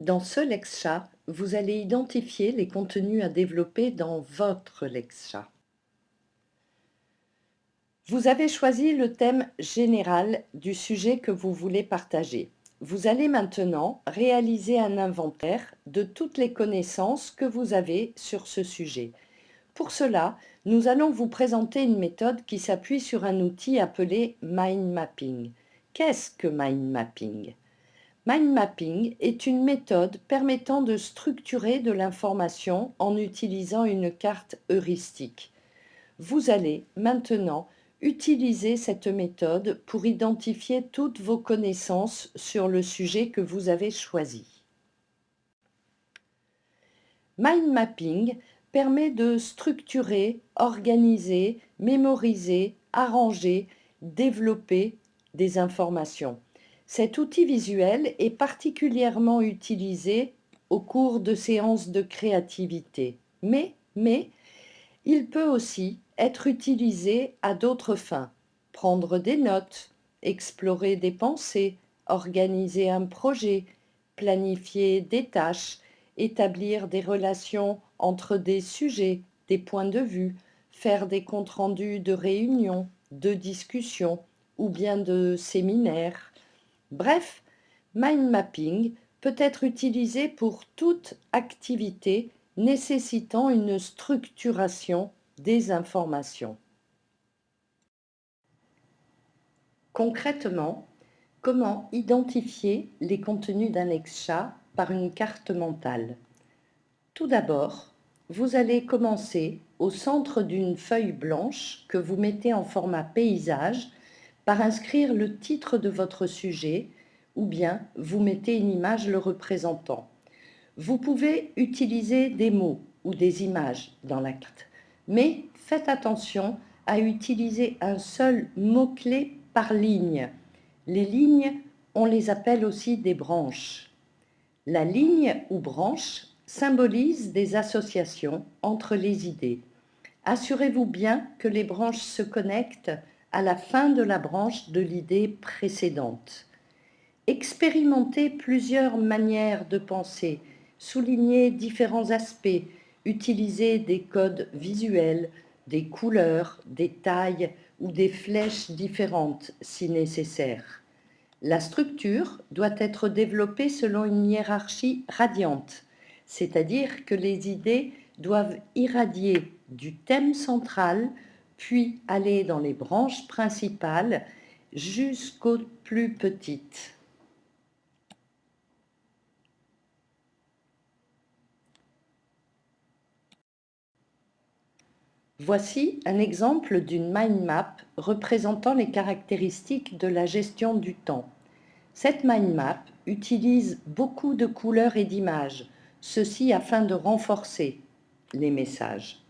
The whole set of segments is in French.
Dans ce Lexchat, vous allez identifier les contenus à développer dans votre Lexchat. Vous avez choisi le thème général du sujet que vous voulez partager. Vous allez maintenant réaliser un inventaire de toutes les connaissances que vous avez sur ce sujet. Pour cela, nous allons vous présenter une méthode qui s'appuie sur un outil appelé Mind Mapping. Qu'est-ce que Mind Mapping ? Mind Mapping est une méthode permettant de structurer de l'information en utilisant une carte heuristique. Vous allez maintenant utiliser cette méthode pour identifier toutes vos connaissances sur le sujet que vous avez choisi. Mind Mapping permet de structurer, organiser, mémoriser, arranger, développer des informations. Cet outil visuel est particulièrement utilisé au cours de séances de créativité, mais il peut aussi être utilisé à d'autres fins. Prendre des notes, explorer des pensées, organiser un projet, planifier des tâches, établir des relations entre des sujets, des points de vue, faire des comptes rendus de réunions, de discussions ou bien de séminaires. Bref, mind mapping peut être utilisé pour toute activité nécessitant une structuration des informations. Concrètement, comment identifier les contenus d'un Lexchat par une carte mentale? Tout d'abord, vous allez commencer au centre d'une feuille blanche que vous mettez en format paysage par inscrire le titre de votre sujet ou bien vous mettez une image le représentant. Vous pouvez utiliser des mots ou des images dans la carte, mais faites attention à utiliser un seul mot-clé par ligne. Les lignes, on les appelle aussi des branches. La ligne ou branche symbolise des associations entre les idées. Assurez-vous bien que les branches se connectent à la fin de la branche de l'idée précédente. Expérimentez plusieurs manières de penser, soulignez différents aspects, utilisez des codes visuels, des couleurs, des tailles ou des flèches différentes si nécessaire. La structure doit être développée selon une hiérarchie radiante, c'est-à-dire que les idées doivent irradier du thème central, puis aller dans les branches principales jusqu'aux plus petites. Voici un exemple d'une mind map représentant les caractéristiques de la gestion du temps. Cette mind map utilise beaucoup de couleurs et d'images, ceci afin de renforcer les messages.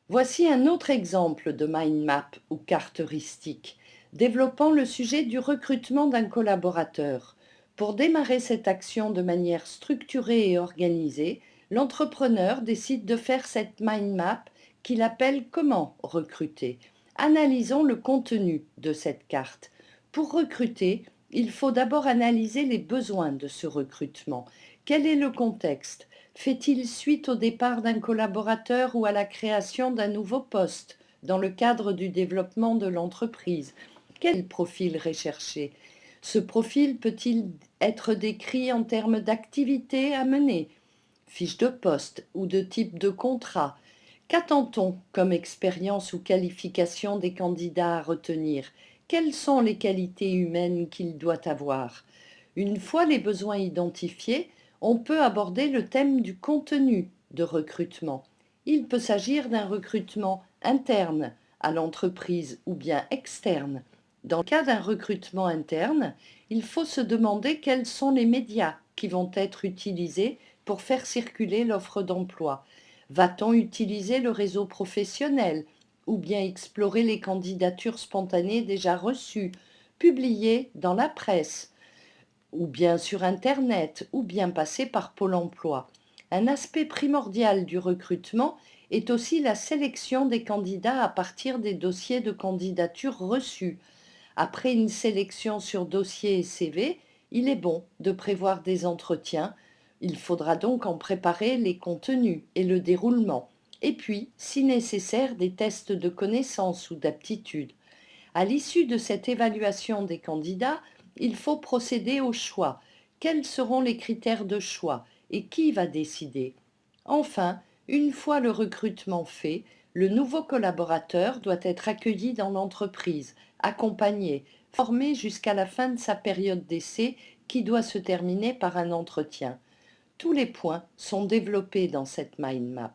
Voici un autre exemple de mind map ou carte heuristique, développant le sujet du recrutement d'un collaborateur. Pour démarrer cette action de manière structurée et organisée, l'entrepreneur décide de faire cette mind map qu'il appelle Comment recruter. Analysons le contenu de cette carte. Pour recruter, il faut d'abord analyser les besoins de ce recrutement. Quel est le contexte? Fait-il suite au départ d'un collaborateur ou à la création d'un nouveau poste dans le cadre du développement de l'entreprise? Quel profil recherché? Ce profil peut-il être décrit en termes d'activités à mener, fiche de poste ou de type de contrat? Qu'attend-on comme expérience ou qualification des candidats à retenir? Quelles sont les qualités humaines qu'il doit avoir? Une fois les besoins identifiés, on peut aborder le thème du contenu de recrutement. Il peut s'agir d'un recrutement interne à l'entreprise ou bien externe. Dans le cas d'un recrutement interne, il faut se demander quels sont les médias qui vont être utilisés pour faire circuler l'offre d'emploi. Va-t-on utiliser le réseau professionnel ou bien explorer les candidatures spontanées déjà reçues, publiées dans la presse, ou bien sur Internet, ou bien passer par Pôle emploi? Un aspect primordial du recrutement est aussi la sélection des candidats à partir des dossiers de candidature reçus. Après une sélection sur dossier et CV, il est bon de prévoir des entretiens. Il faudra donc en préparer les contenus et le déroulement. Et puis, si nécessaire, des tests de connaissances ou d'aptitude. À l'issue de cette évaluation des candidats, il faut procéder au choix. Quels seront les critères de choix et qui va décider? Enfin, une fois le recrutement fait, le nouveau collaborateur doit être accueilli dans l'entreprise, accompagné, formé jusqu'à la fin de sa période d'essai qui doit se terminer par un entretien. Tous les points sont développés dans cette mind map.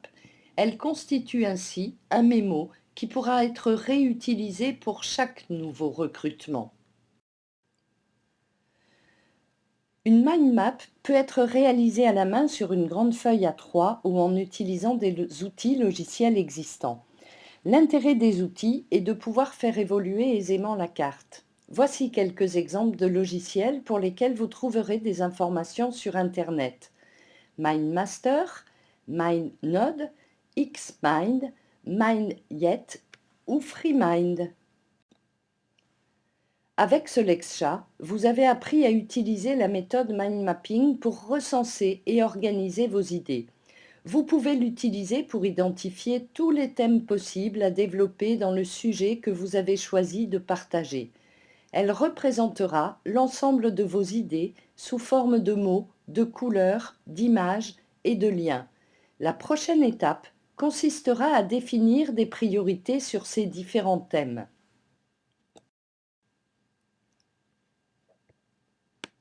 Elle constitue ainsi un mémo qui pourra être réutilisé pour chaque nouveau recrutement. Une mind map peut être réalisée à la main sur une grande feuille A3 ou en utilisant des outils logiciels existants. L'intérêt des outils est de pouvoir faire évoluer aisément la carte. Voici quelques exemples de logiciels pour lesquels vous trouverez des informations sur Internet. MindMaster, MindNode, Xmind, MindYet ou FreeMind. Avec ce Lexcha, vous avez appris à utiliser la méthode mind mapping pour recenser et organiser vos idées. Vous pouvez l'utiliser pour identifier tous les thèmes possibles à développer dans le sujet que vous avez choisi de partager. Elle représentera l'ensemble de vos idées sous forme de mots, de couleurs, d'images et de liens. La prochaine étape consistera à définir des priorités sur ces différents thèmes.